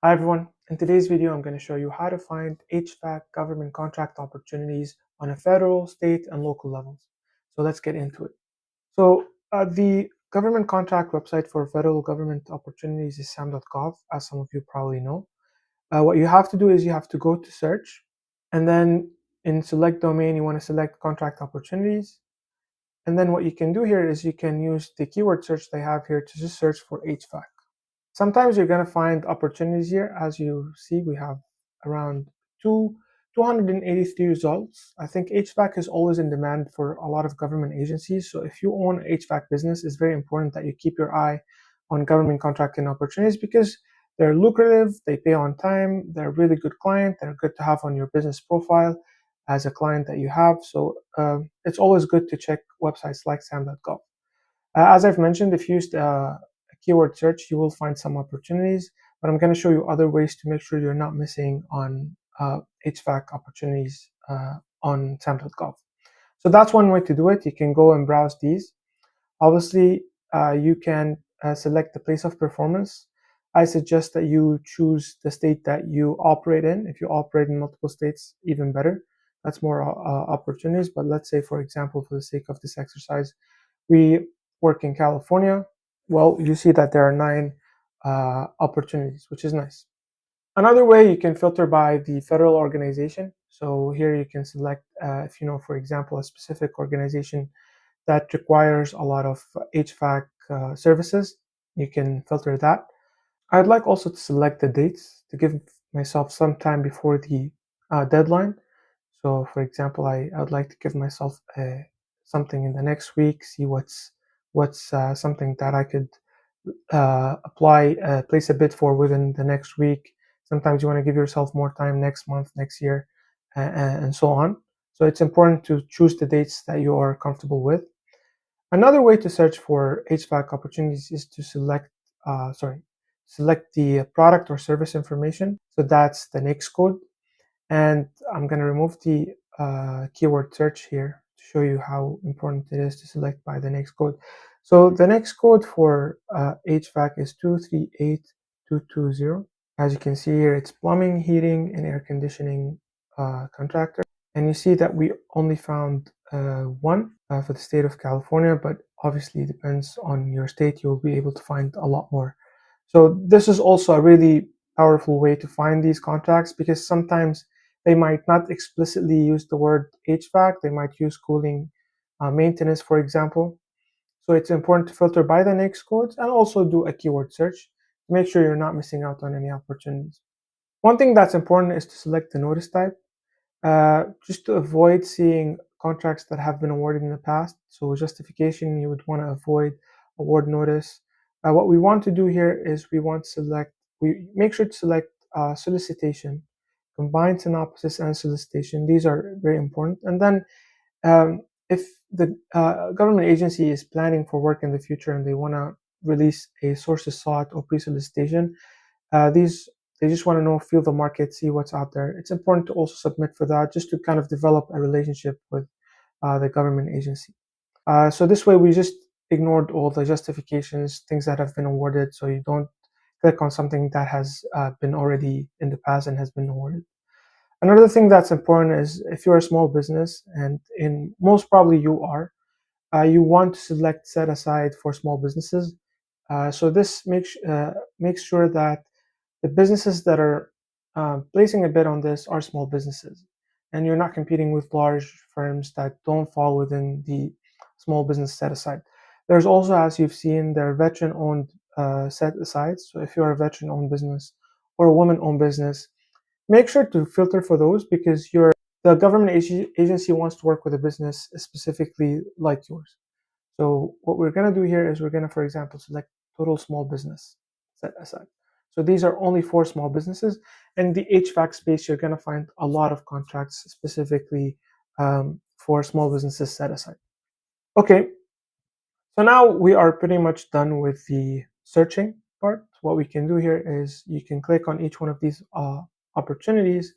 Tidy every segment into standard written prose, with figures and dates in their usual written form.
Hi everyone, in today's video I'm going to show you how to find HVAC government contract opportunities on a federal, state, and local levels. So let's get into it. The government contract website for federal government opportunities is SAM.gov, as some of you probably know. What you have to do is you have to go to search, and then in select domain you want to select contract opportunities. And then what you can do here is you can use the keyword search they have here to just search for HVAC. Sometimes you're going to find opportunities here. As you see, we have around 283 results. I think HVAC is always in demand for a lot of government agencies. So if you own an HVAC business, it's very important that you keep your eye on government contracting opportunities because they're lucrative, they pay on time, they're a really good client, they're good to have on your business profile as a client that you have. So it's always good to check websites like SAM.gov. As I've mentioned, if you used a keyword search, you will find some opportunities, but I'm going to show you other ways to make sure you're not missing on HVAC opportunities on SAM.gov. So that's one way to do it. You can go and browse these. Obviously, you can select the place of performance. I suggest that you choose the state that you operate in. If you operate in multiple states, even better. That's more opportunities. But let's say, for example, for the sake of this exercise, we work in California. Well, you see that there are 9 opportunities, which is nice. Another way, you can filter by the federal organization. So here you can select, if you know, for example, a specific organization that requires a lot of HVAC services, you can filter that. I'd like also to select the dates to give myself some time before the deadline. So for example, I'd like to give myself something in the next week, see what's something that I could place a bid for within the next week. Sometimes you want to give yourself more time next month, next year, and so on. So it's important to choose the dates that you are comfortable with. Another way to search for HVAC opportunities is to select the product or service information. So that's the NAICS code. And I'm going to remove the keyword search here to show you how important it is to select by the NAICS code. So the NAICS code for HVAC is 238220. As you can see here, it's plumbing, heating, and air conditioning contractor. And you see that we only found one for the state of California, but obviously it depends on your state. You'll be able to find a lot more. So this is also a really powerful way to find these contracts because sometimes they might not explicitly use the word HVAC. They might use cooling maintenance, for example. So it's important to filter by the NAICS codes and also do a keyword search to make sure you're not missing out on any opportunities. One thing that's important is to select the notice type, just to avoid seeing contracts that have been awarded in the past. So justification, you would want to avoid award notice. What we want to do here is we make sure to select solicitation, combined synopsis and solicitation. These are very important. And then if the government agency is planning for work in the future and they want to release a sources sought or pre-solicitation, they just want to know, feel the market, see what's out there. It's important to also submit for that, just to kind of develop a relationship with the government agency. So this way, we just ignored all the justifications, things that have been awarded, so you don't click on something that has been already in the past and has been awarded. Another thing that's important is if you're a small business, and in most probably you are, you want to select set aside for small businesses. So this makes sure that the businesses that are placing a bid on this are small businesses, and you're not competing with large firms that don't fall within the small business set aside. There's also, as you've seen, there are veteran-owned set asides. So if you're a veteran-owned business or a woman-owned business, make sure to filter for those because the government agency wants to work with a business specifically like yours. So what we're going to do here is we're going to, for example, select total small business set aside. So these are only for small businesses. And in the HVAC space, you're going to find a lot of contracts specifically for small businesses set aside. Okay, so now we are pretty much done with the searching part. What we can do here is you can click on each one of these opportunities,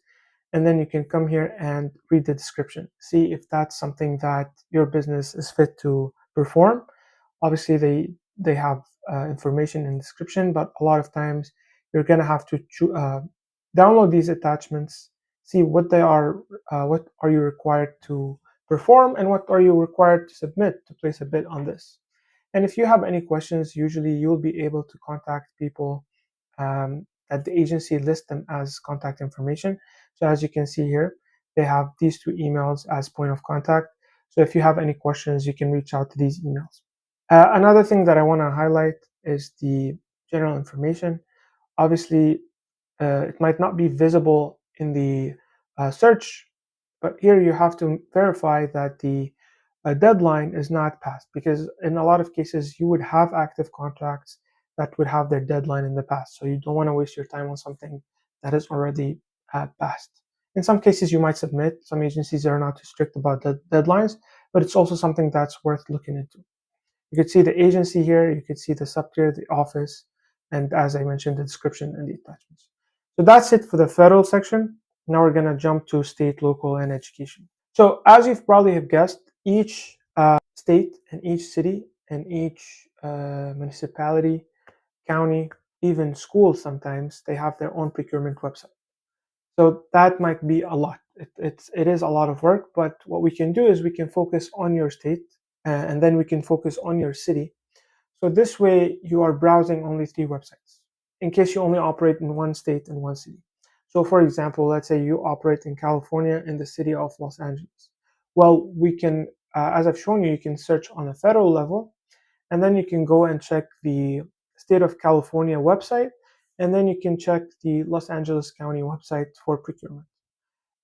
and then you can come here and read the description. See if that's something that your business is fit to perform. Obviously, they have information in the description, but a lot of times you're going to have to download these attachments, see what they are, what are you required to perform, and what are you required to submit to place a bid on this. And if you have any questions, usually you'll be able to contact people at the agency, list them as contact information. So as you can see here, they have these two emails as point of contact. So if you have any questions, you can reach out to these emails. Another thing that I want to highlight is the general information. Obviously, it might not be visible in the search, but here you have to verify that the deadline is not passed, because in a lot of cases you would have active contracts that would have their deadline in the past. So you don't want to waste your time on something that is already passed. In some cases you might submit. Some agencies are not too strict about the deadlines, but it's also something that's worth looking into. You could see the agency here, you could see the subtier, the office, and as I mentioned, the description and the attachments. So that's it for the federal section. Now we're going to jump to state, local, and education. So as you've probably have guessed, each state and each city and each municipality, county, even schools sometimes, they have their own procurement website. So that might be a lot. It is a lot of work, but what we can do is we can focus on your state and then we can focus on your city. So this way you are browsing only 3 websites in case you only operate in one state and one city. So for example, let's say you operate in California in the city of Los Angeles. Well, we can, as I've shown you, you can search on a federal level, and then you can go and check the state of California website, and then you can check the Los Angeles County website for procurement.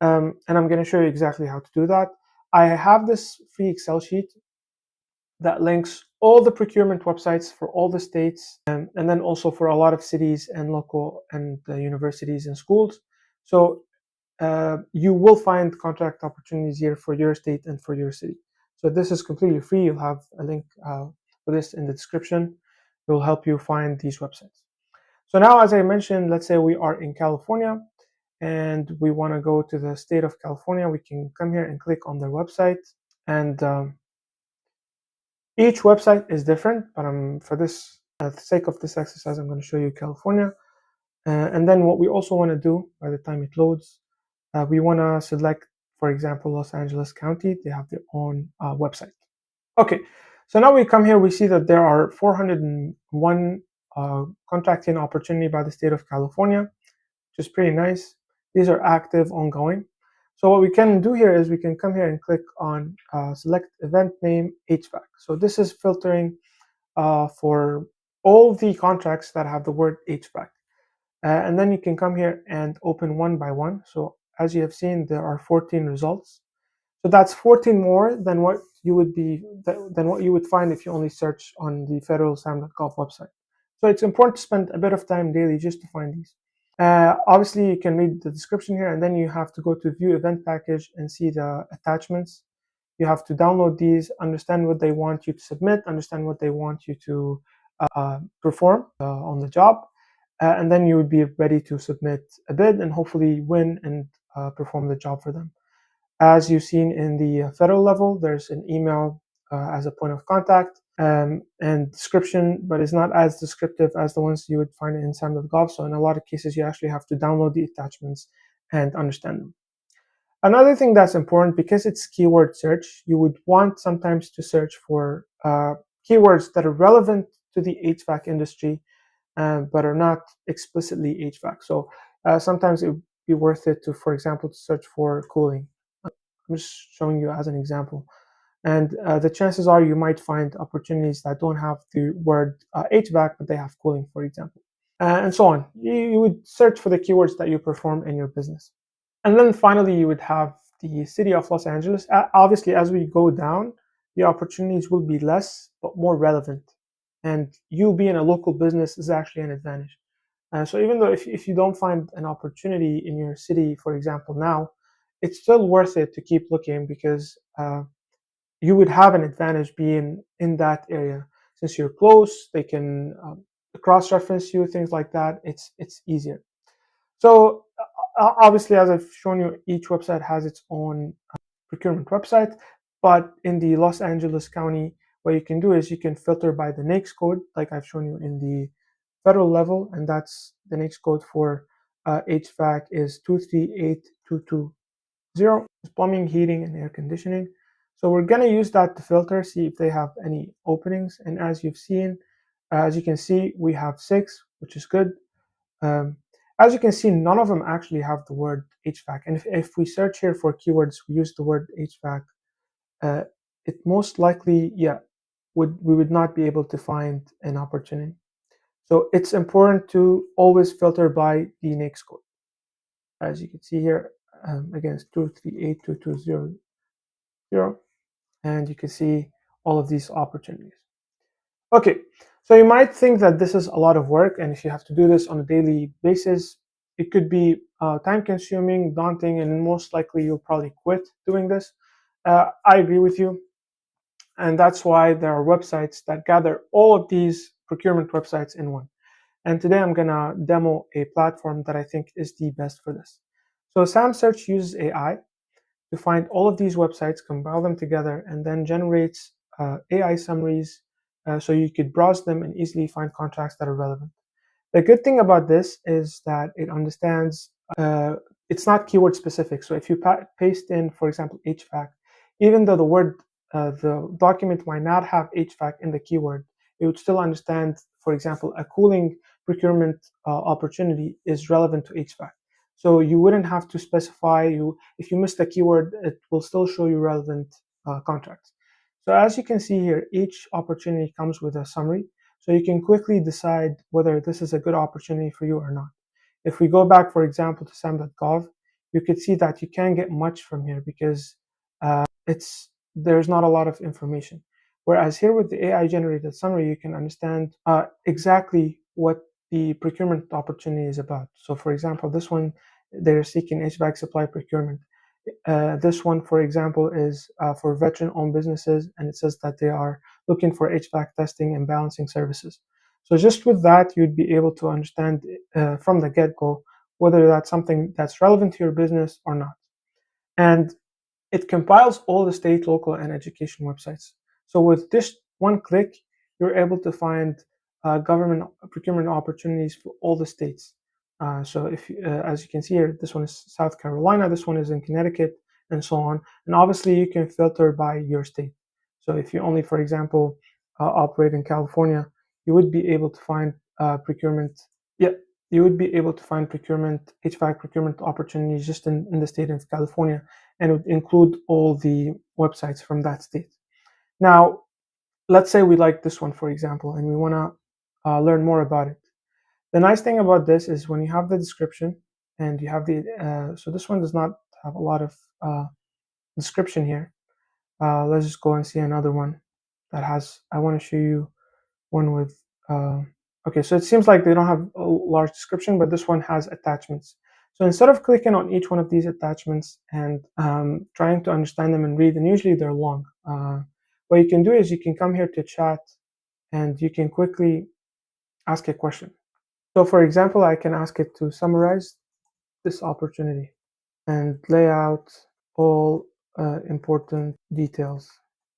And I'm going to show you exactly how to do that. I have this free Excel sheet that links all the procurement websites for all the states, and then also for a lot of cities and local and universities and schools. So you will find contract opportunities here for your state and for your city. So this is completely free. You'll have a link for this in the description. It will help you find these websites. So now, as I mentioned, let's say we are in California and we want to go to the state of California. We can come here and click on their website, and each website is different, but for this the sake of this exercise, I'm going to show you California. And then what we also want to do by the time it loads, we want to select, for example, Los Angeles County. They have their own website. Okay, so now we come here, we see that there are 401 contracting opportunity by the state of California, which is pretty nice. These are active, ongoing. So what we can do here is we can come here and click on select event name HVAC. So this is filtering for all the contracts that have the word HVAC. And then you can come here and open one by one. So as you have seen, there are 14 results. So that's 14 more than what you would find if you only search on the federal SAM.gov website. So it's important to spend a bit of time daily just to find these. Obviously, you can read the description here, and then you have to go to view event package and see the attachments. You have to download these, understand what they want you to submit, understand what they want you to perform on the job, and then you would be ready to submit a bid and hopefully win and perform the job for them. As you've seen in the federal level, there's an email as a point of contact and description, but it's not as descriptive as the ones you would find in SAM.gov. So in a lot of cases, you actually have to download the attachments and understand them. Another thing that's important, because it's keyword search, you would want sometimes to search for keywords that are relevant to the HVAC industry, but are not explicitly HVAC. So sometimes it would be worth it to, for example, to search for cooling. I'm just showing you as an example. And the chances are you might find opportunities that don't have the word HVAC, but they have cooling, for example, and so on. You would search for the keywords that you perform in your business. And then finally, you would have the city of Los Angeles. Obviously, as we go down, the opportunities will be less, but more relevant. And you being a local business is actually an advantage. So even though if you don't find an opportunity in your city, for example, now, it's still worth it to keep looking, because you would have an advantage being in that area. Since you're close, they can cross-reference you, things like that. It's easier. So obviously, as I've shown you, each website has its own procurement website. But in the Los Angeles County, what you can do is you can filter by the NAICS code, like I've shown you in the federal level, and that's the next code for HVAC is 238220. Plumbing, heating, and air conditioning. So we're going to use that to filter, see if they have any openings. And as you've seen, as you can see, we have 6, which is good. Um, as you can see, none of them actually have the word HVAC. And if we search here for keywords, we use the word HVAC, it most likely, we would not be able to find an opportunity. So it's important to always filter by the next code. As you can see here, again, it's 2382200, and you can see all of these opportunities. Okay, so you might think that this is a lot of work, and if you have to do this on a daily basis, it could be time-consuming, daunting, and most likely you'll probably quit doing this. I agree with you, and that's why there are websites that gather all of these procurement websites in one. And today I'm gonna demo a platform that I think is the best for this. So SAM Search uses AI to find all of these websites, compile them together, and then generates AI summaries so you could browse them and easily find contracts that are relevant. The good thing about this is that it understands it's not keyword specific. So if you paste in, for example, HVAC, even though the document might not have HVAC in the keyword, it would still understand, for example, a cooling procurement opportunity is relevant to HVAC. So you wouldn't have to specify, if you missed a keyword, it will still show you relevant contracts. So as you can see here, each opportunity comes with a summary, so you can quickly decide whether this is a good opportunity for you or not. If we go back, for example, to SAM.gov, you could see that you can't get much from here because there's not a lot of information. Whereas here with the AI generated summary, you can understand exactly what the procurement opportunity is about. So for example, this one, they're seeking HVAC supply procurement. This one, for example, is for veteran-owned businesses, and it says that they are looking for HVAC testing and balancing services. So just with that, you'd be able to understand from the get-go whether that's something that's relevant to your business or not. And it compiles all the state, local, and education websites. So with this one click, you're able to find government procurement opportunities for all the states. So as you can see here, this one is South Carolina, this one is in Connecticut, and so on. And obviously you can filter by your state. So if you only, for example, operate in California, you would be able to find procurement. Yeah, you would be able to find HVAC procurement opportunities just in the state of California, and it would include all the websites from that state. Now, let's say we like this one, for example, and we want to learn more about it. The nice thing about this is when you have the description and you have so this one does not have a lot of description here. Let's just go and see another one that has, I want to show you one with, okay, so it seems like they don't have a large description, but this one has attachments. So instead of clicking on each one of these attachments and trying to understand them and read, and usually they're long, what you can do is you can come here to chat and you can quickly ask a question. So for example, I can ask it to summarize this opportunity and lay out all important details.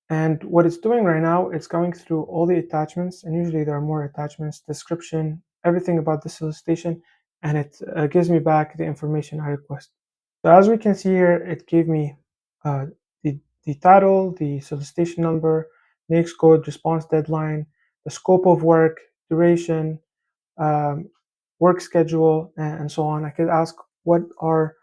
And what it's doing right now, it's going through all the attachments, and usually there are more attachments, description, everything about the solicitation, and it gives me back the information I request. So as we can see here, it gave me the title, the solicitation number, NAICS code, response deadline, the scope of work, duration, work schedule, and so on. I could ask what are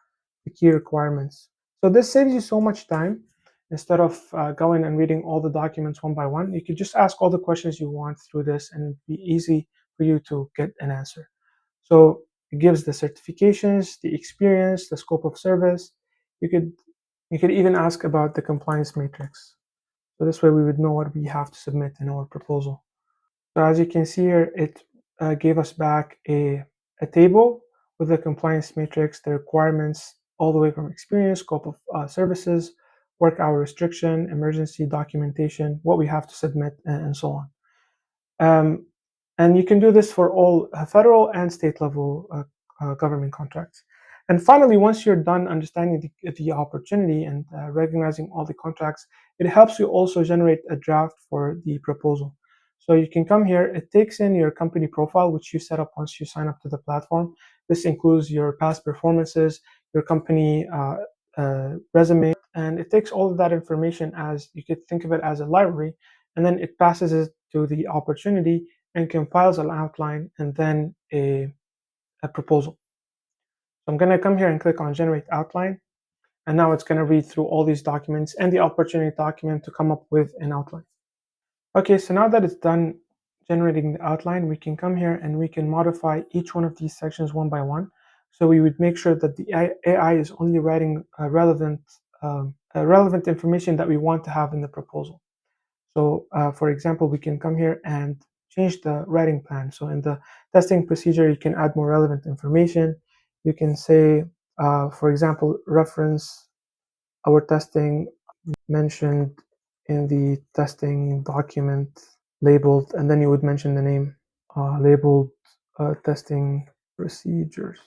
the key requirements. So this saves you so much time. Instead of going and reading all the documents one by one, you could just ask all the questions you want through this, and it'd be easy for you to get an answer. So it gives the certifications, the experience, the scope of service. You could even ask about the compliance matrix. So this way we would know what we have to submit in our proposal. So as you can see here, it gave us back a table with the compliance matrix, the requirements, all the way from experience, scope of services, work hour restriction, emergency documentation, what we have to submit, and so on. And you can do this for all federal and state level government contracts. And finally, once you're done understanding the opportunity and recognizing all the contracts, it helps you also generate a draft for the proposal. So you can come here, it takes in your company profile, which you set up once you sign up to the platform. This includes your past performances, your company resume, and it takes all of that information, as you could think of it as a library, and then it passes it to the opportunity and compiles an outline and then a proposal. So I'm going to come here and click on generate outline, and now it's going to read through all these documents and the opportunity document to come up with an outline. Okay, so now that it's done generating the outline, we can come here and we can modify each one of these sections one by one. So we would make sure that the AI is only writing relevant information that we want to have in the proposal. So for example, we can come here and change the writing plan. So in the testing procedure, you can add more relevant information. You can say, for example, reference our testing mentioned in the testing document labeled, and then you would mention the name, labeled testing procedures.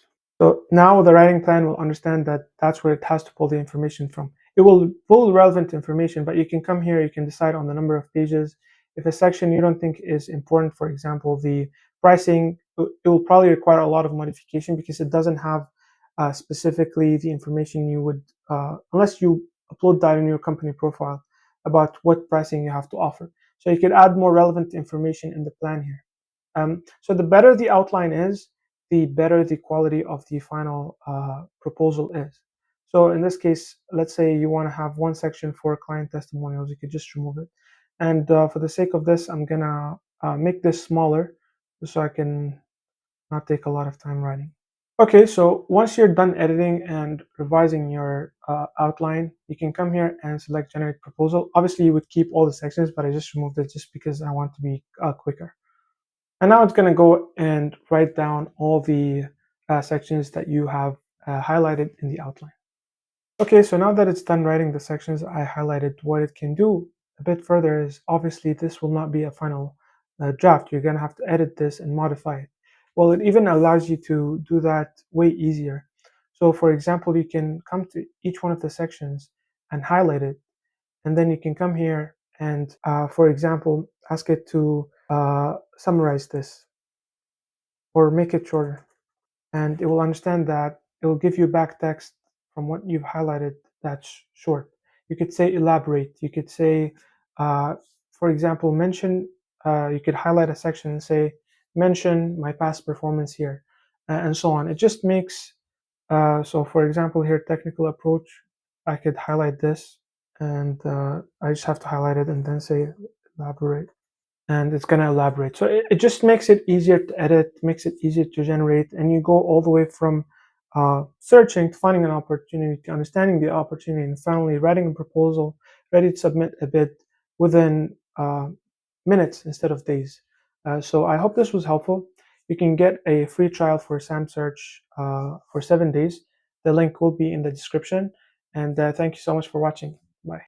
So now the writing plan will understand that that's where it has to pull the information from. It will pull relevant information, but you can come here, you can decide on the number of pages. If a section you don't think is important, for example, the pricing, it will probably require a lot of modification because it doesn't have specifically the information you would, unless you upload that in your company profile about what pricing you have to offer. So you could add more relevant information in the plan here. So the better the outline is, the better the quality of the final proposal is. So in this case, let's say you want to have one section for client testimonials, you could just remove it. And for the sake of this, I'm gonna make this smaller so I can not take a lot of time writing. Okay, so once you're done editing and revising your outline, you can come here and select generate proposal. Obviously you would keep all the sections, but I just removed it just because I want to be quicker. And now it's going to go and write down all the sections that you have highlighted in the outline. Okay, so now that it's done writing the sections I highlighted, what it can do a bit further is, obviously this will not be a final draft. You're going to have to edit this and modify it. Well, it even allows you to do that way easier. So for example, you can come to each one of the sections and highlight it, and then you can come here and, for example, ask it to summarize this or make it shorter, and it will understand that. It will give you back text from what you've highlighted that's short. You could say elaborate, you could say, for example, mention, you could highlight a section and say mention my past performance here, and so on. It just makes, so for example here, technical approach, I could highlight this, and I just have to highlight it and then say elaborate, and it's going to elaborate. So it just makes it easier to edit, makes it easier to generate, and you go all the way from searching to finding an opportunity to understanding the opportunity, and finally writing a proposal ready to submit a bid within minutes instead of days. So I hope this was helpful. You can get a free trial for SAM Search for 7 days. The link will be in the description, and thank you so much for watching.